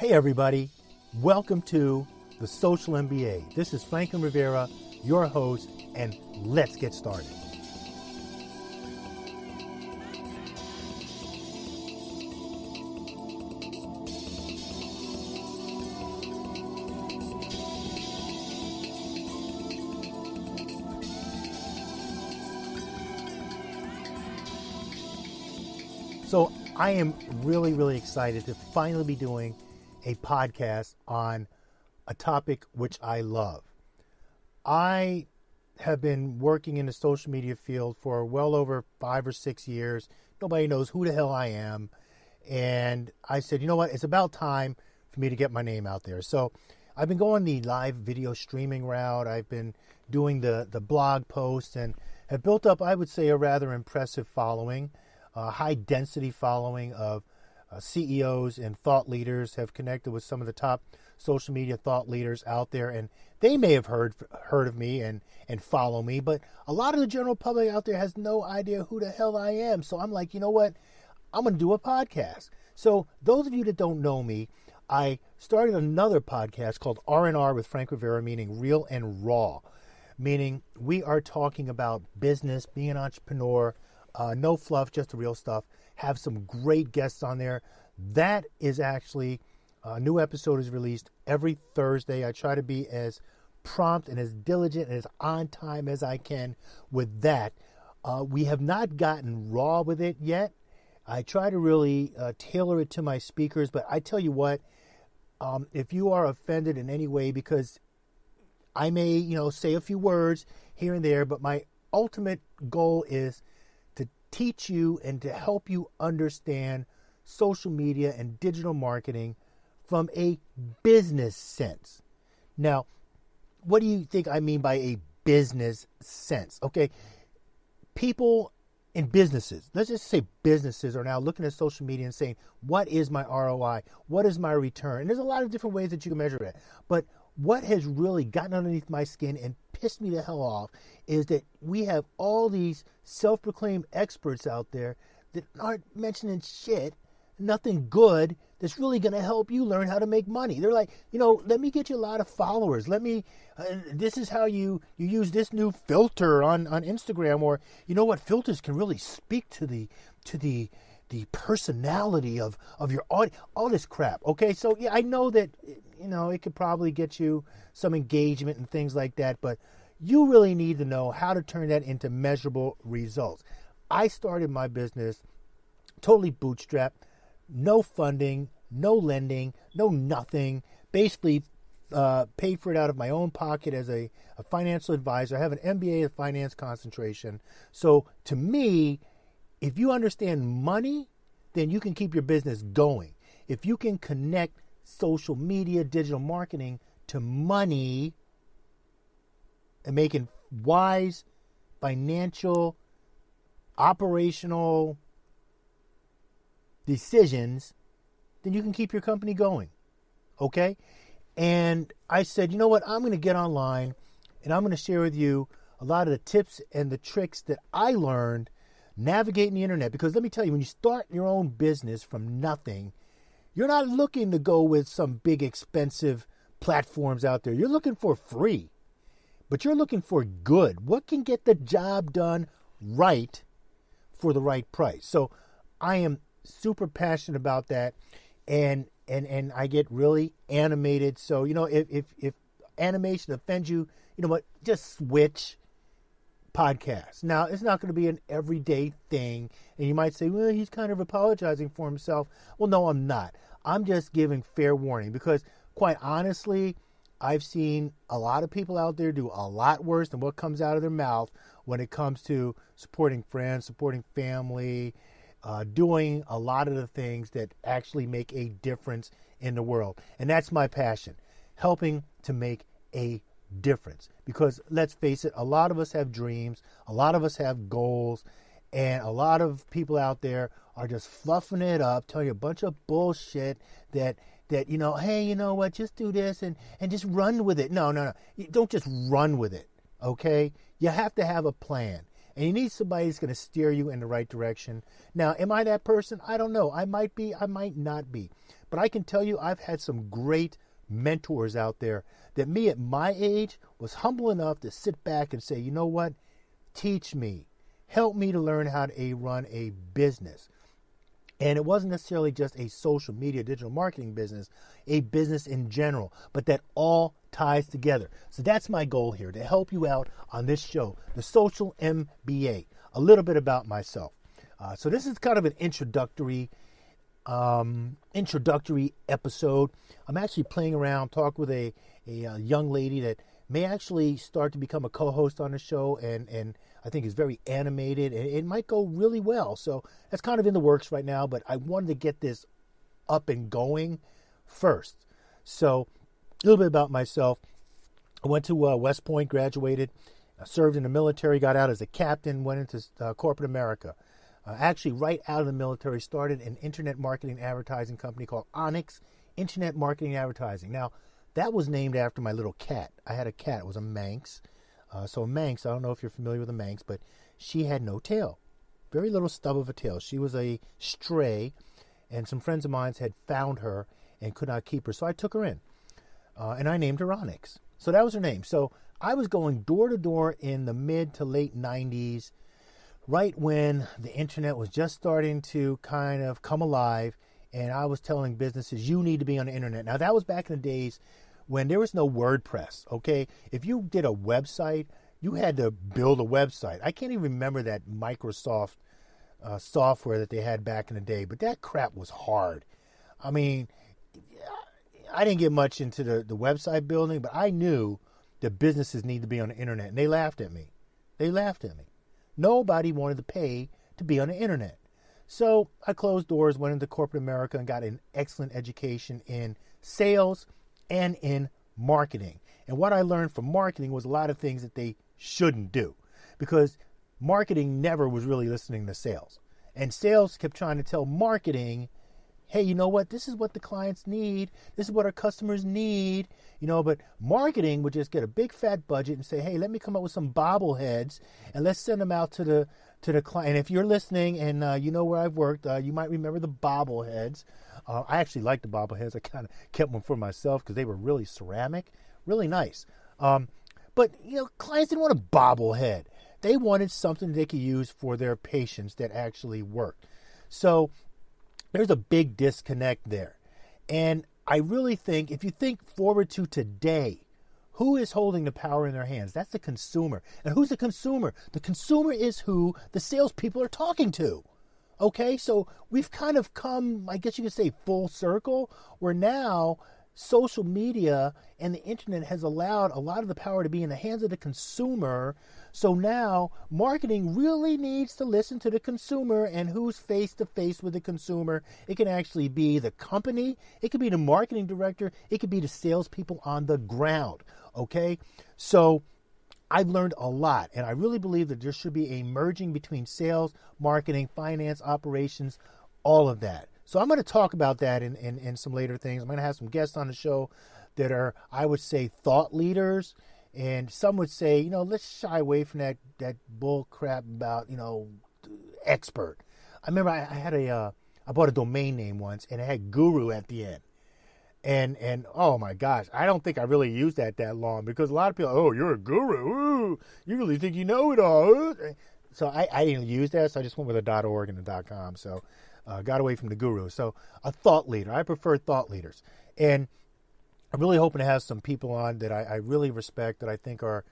Hey everybody, welcome to the Social MBA. This is Franklin Rivera, your host, and let's get started. So I am really excited to finally be doing a podcast on a topic which I love. I have been working in the social media field for well over 5 or 6 years. Nobody knows who the hell I am. And I said, you know what? It's about time for me to get my name out there. So I've been going the live video streaming route. I've been doing the blog posts and have built up, I would say, a rather impressive following, a high density following of CEOs and thought leaders. Have connected with some of the top social media thought leaders out there, and they may have heard of me and follow me, but a lot of the general public out there has no idea who the hell I am. So I'm like, you know what? I'm going to do a podcast. So those of you that don't know me, I started another podcast called R&R with Frank Rivera, meaning real and raw, meaning we are talking about business, being an entrepreneur, no fluff, just the real stuff. Have some great guests on there. That is actually, a new episode is released every Thursday. I try to be as prompt and as diligent and as on time as I can with that. We have not gotten raw with it yet. I try to really tailor it to my speakers, but I tell you what, if you are offended in any way, because I may, say a few words here and there, but my ultimate goal is to teach you and to help you understand social media and digital marketing from a business sense. Now, what do you think I mean by a business sense? Okay, people in businesses, let's just say businesses, are now looking at social media and saying, what is my ROI? What is my return? And there's a lot of different ways that you can measure it. But what has really gotten underneath my skin and pissed me the hell off is that we have all these self-proclaimed experts out there that aren't mentioning shit, nothing good that's really going to help you learn how to make money. They're like, let me get you a lot of followers. This is how you use this new filter on Instagram, or what filters can really speak to the personality of your audience, all this crap. Okay, so yeah, I know that it could probably get you some engagement and things like that, but you really need to know how to turn that into measurable results. I started my business totally bootstrapped, no funding, no lending, no nothing. Basically, paid for it out of my own pocket as a financial advisor. I have an MBA in finance concentration. So to me, if you understand money, then you can keep your business going. If you can connect social media, digital marketing to money and making wise financial, operational decisions, then you can keep your company going. Okay? And I said, you know what? I'm going to get online and I'm going to share with you a lot of the tips and the tricks that I learned navigating the internet. Because let me tell you, when you start your own business from nothing, you're not looking to go with some big expensive platforms out there. You're looking for free, but you're looking for good. What can get the job done right for the right price? So I am super passionate about that, and I get really animated. So if animation offends you, you know what? Just switch podcasts. Now, it's not going to be an everyday thing, and you might say, well, he's kind of apologizing for himself. Well, no, I'm not. I'm just giving fair warning, because quite honestly, I've seen a lot of people out there do a lot worse than what comes out of their mouth when it comes to supporting friends, supporting family, doing a lot of the things that actually make a difference in the world. And that's my passion, helping to make a difference. Because let's face it, a lot of us have dreams, a lot of us have goals, and a lot of people out there are just fluffing it up, telling you a bunch of bullshit that hey, you know what, just do this and just run with it. No. You don't just run with it, okay? You have to have a plan. And you need somebody who's going to steer you in the right direction. Now, am I that person? I don't know. I might be, I might not be. But I can tell you, I've had some great mentors out there that me at my age was humble enough to sit back and say, you know what? Teach me. Help me to learn how to run a business. And it wasn't necessarily just a social media digital marketing business, a business in general, but that all ties together. So that's my goal here, to help you out on this show, the Social MBA, a little bit about myself. So this is kind of an introductory episode. I'm actually playing around, talk with a young lady that may actually start to become a co-host on the show, and I think is very animated, and it might go really well. So that's kind of in the works right now, but I wanted to get this up and going first. So a little bit about myself. I went to West Point, graduated, served in the military, got out as a captain, went into corporate America. Actually, right out of the military, started an internet marketing advertising company called Onyx Internet Marketing Advertising. Now, that was named after my little cat. I had a cat. It was a Manx. So a Manx, I don't know if you're familiar with a Manx, but she had no tail. Very little stub of a tail. She was a stray, and some friends of mine had found her and could not keep her. So I took her in, and I named her Onyx. So that was her name. So I was going door to door in the mid to late 90s, right when the internet was just starting to kind of come alive, and I was telling businesses, you need to be on the internet. Now, that was back in the days when there was no WordPress, okay? If you did a website, you had to build a website. I can't even remember that Microsoft software that they had back in the day, but that crap was hard. I mean, I didn't get much into the website building, but I knew that businesses need to be on the internet, and they laughed at me. Nobody wanted to pay to be on the internet. So I closed doors, went into corporate America, and got an excellent education in sales and in marketing. And what I learned from marketing was a lot of things that they shouldn't do, because marketing never was really listening to sales. And sales kept trying to tell marketing, hey, you know what? This is what the clients need. This is what our customers need. But marketing would just get a big fat budget and say, hey, let me come up with some bobbleheads and let's send them out to the client. And if you're listening and you know where I've worked, you might remember the bobbleheads. I actually liked the bobbleheads. I kind of kept them for myself because they were really ceramic, really nice. But clients didn't want a bobblehead. They wanted something they could use for their patients that actually worked. So there's a big disconnect there. And I really think, if you think forward to today, who is holding the power in their hands? That's the consumer. And who's the consumer? The consumer is who the salespeople are talking to. Okay, so we've kind of come, I guess you could say, full circle, where now social media and the internet has allowed a lot of the power to be in the hands of the consumer. So now marketing really needs to listen to the consumer, and who's face to face with the consumer. It can actually be the company. It could be the marketing director. It could be the salespeople on the ground. Okay, so I've learned a lot, and I really believe that there should be a merging between sales, marketing, finance, operations, all of that. So I'm going to talk about that in some later things. I'm going to have some guests on the show that are, I would say, thought leaders. And some would say, let's shy away from that bull crap about, expert. I remember I bought a domain name once, and it had guru at the end. And oh my gosh, I don't think I really used that long, because a lot of people, oh, you're a guru. Ooh, you really think you know it all. So I didn't use that, so I just went with a .org and a .com. So got away from the guru. So a thought leader. I prefer thought leaders. And I'm really hoping to have some people on that I really respect, that I think are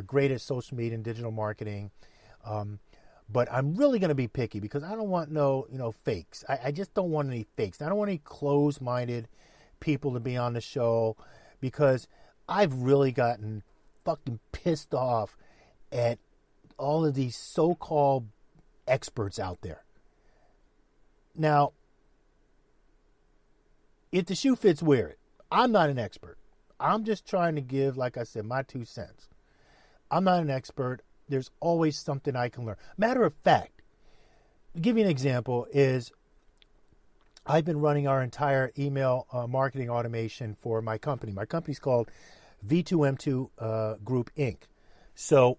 great at social media and digital marketing. But I'm really going to be picky, because I don't want no fakes. I just don't want any fakes. I don't want any closed-minded people to be on the show, because I've really gotten fucking pissed off at all of these so-called experts out there. Now, if the shoe fits, wear it. I'm not an expert. I'm just trying to give, like I said, my 2 cents. I'm not an expert. There's always something I can learn. Matter of fact, to give you an example, is I've been running our entire email marketing automation for my company. My company's called V2M2 Group Inc. So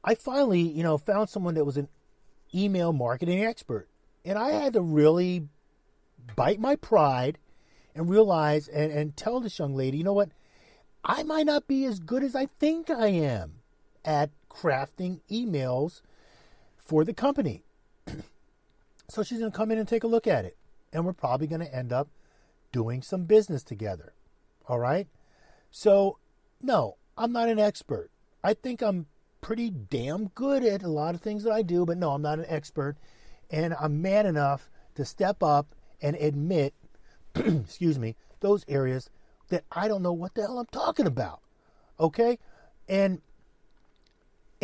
I finally, found someone that was an email marketing expert. And I had to really bite my pride and realize and tell this young lady, you know what? I might not be as good as I think I am at crafting emails for the company. So she's going to come in and take a look at it. And we're probably going to end up doing some business together. All right? So, no, I'm not an expert. I think I'm pretty damn good at a lot of things that I do, but no, I'm not an expert. And I'm man enough to step up and admit, excuse me, those areas that I don't know what the hell I'm talking about. Okay? And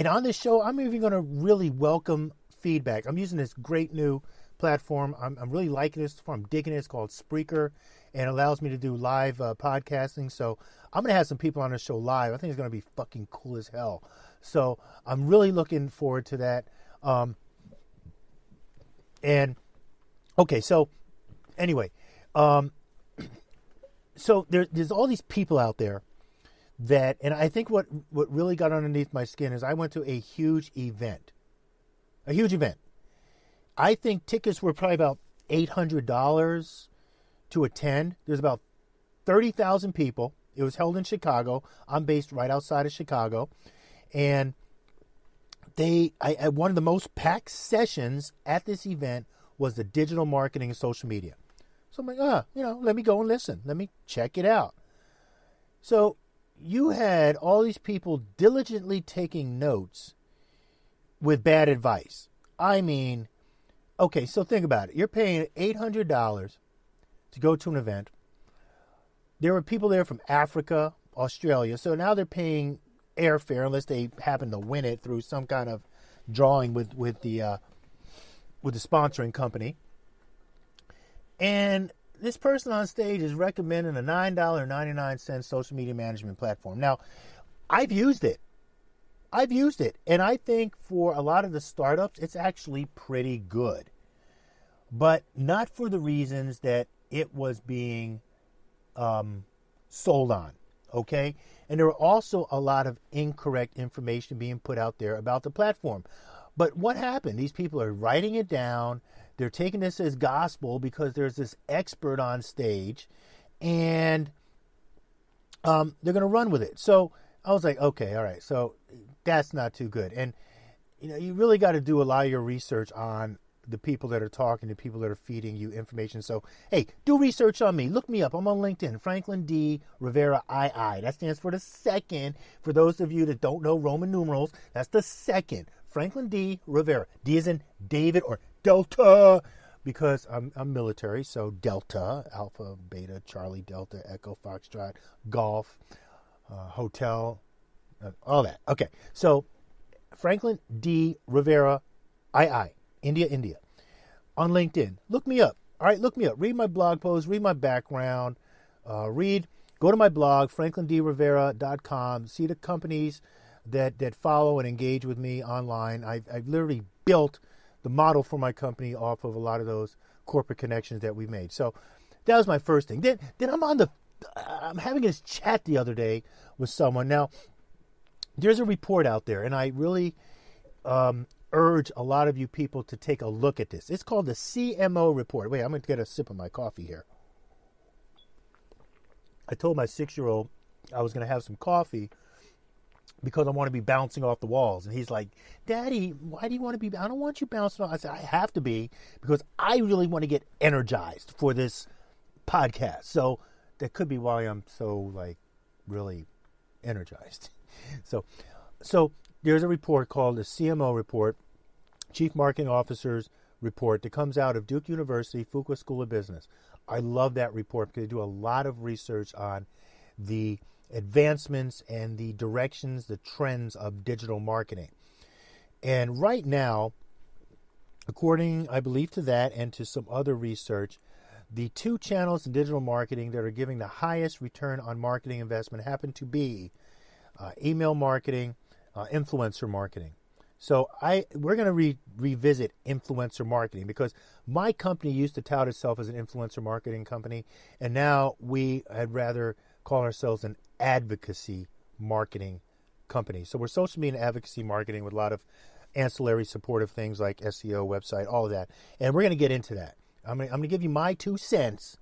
on this show, I'm even going to really welcome feedback. I'm using this great new platform. I'm really liking this. I'm digging it. It's called Spreaker, and it allows me to do live podcasting. So I'm going to have some people on the show live. I think it's going to be fucking cool as hell. So I'm really looking forward to that. And okay, so anyway, so there's all these people out there that, and I think what really got underneath my skin is I went to a huge event. I think tickets were probably about $800 to attend. There's about 30,000 people. It was held in Chicago. I'm based right outside of Chicago. And one of the most packed sessions at this event was the digital marketing and social media. So I'm like, let me go and listen. Let me check it out. So you had all these people diligently taking notes with bad advice. I mean, okay, so think about it. You're paying $800 to go to an event. There were people there from Africa, Australia. So now they're paying airfare unless they happen to win it through some kind of drawing with the sponsoring company. And this person on stage is recommending a $9.99 social media management platform. Now, I've used it. And I think for a lot of the startups, it's actually pretty good. But not for the reasons that it was being sold on. Okay? And there were also a lot of incorrect information being put out there about the platform. But what happened? These people are writing it down. They're taking this as gospel because there's this expert on stage. And they're going to run with it. So I was like, okay, all right. So that's not too good. And, you really got to do a lot of your research on the people that are talking, the people that are feeding you information. So, hey, do research on me. Look me up. I'm on LinkedIn, Franklin D. Rivera II. That stands for the second. For those of you that don't know Roman numerals, that's the second. Franklin D. Rivera. D as in David or Delta, because I'm military. So Delta, Alpha, Beta, Charlie, Delta, Echo, Foxtrot, Golf, Hotel, all that. Okay, so Franklin D. Rivera II. India, on LinkedIn. Look me up. All right, look me up. Read my blog posts, read my background, go to my blog, franklindrarivera.com, see the companies that follow and engage with me online. I've literally built the model for my company off of a lot of those corporate connections that we made. So that was my first thing. Then I'm having this chat the other day with someone. Now, there's a report out there, and I really urge a lot of you people to take a look at this. It's called the CMO report. Wait, I'm going to get a sip of my coffee here. I told my 6-year-old I was going to have some coffee because I want to be bouncing off the walls. And he's like, Daddy, why do you want to be? I don't want you bouncing off. I said, I have to be because I really want to get energized for this podcast. So that could be why I'm so really energized. So there's a report called the CMO report, Chief Marketing Officer's report, that comes out of Duke University, Fuqua School of Business. I love that report because they do a lot of research on the advancements and the directions, the trends of digital marketing. And right now, according, I believe, to that and to some other research, the two channels in digital marketing that are giving the highest return on marketing investment happen to be email marketing, influencer marketing. So we're going to revisit influencer marketing because my company used to tout itself as an influencer marketing company, and now we had rather call ourselves an advocacy marketing company. So we're social media and advocacy marketing with a lot of ancillary supportive things like SEO, website, all of that. And we're going to get into that. I'm gonna give you my 2 cents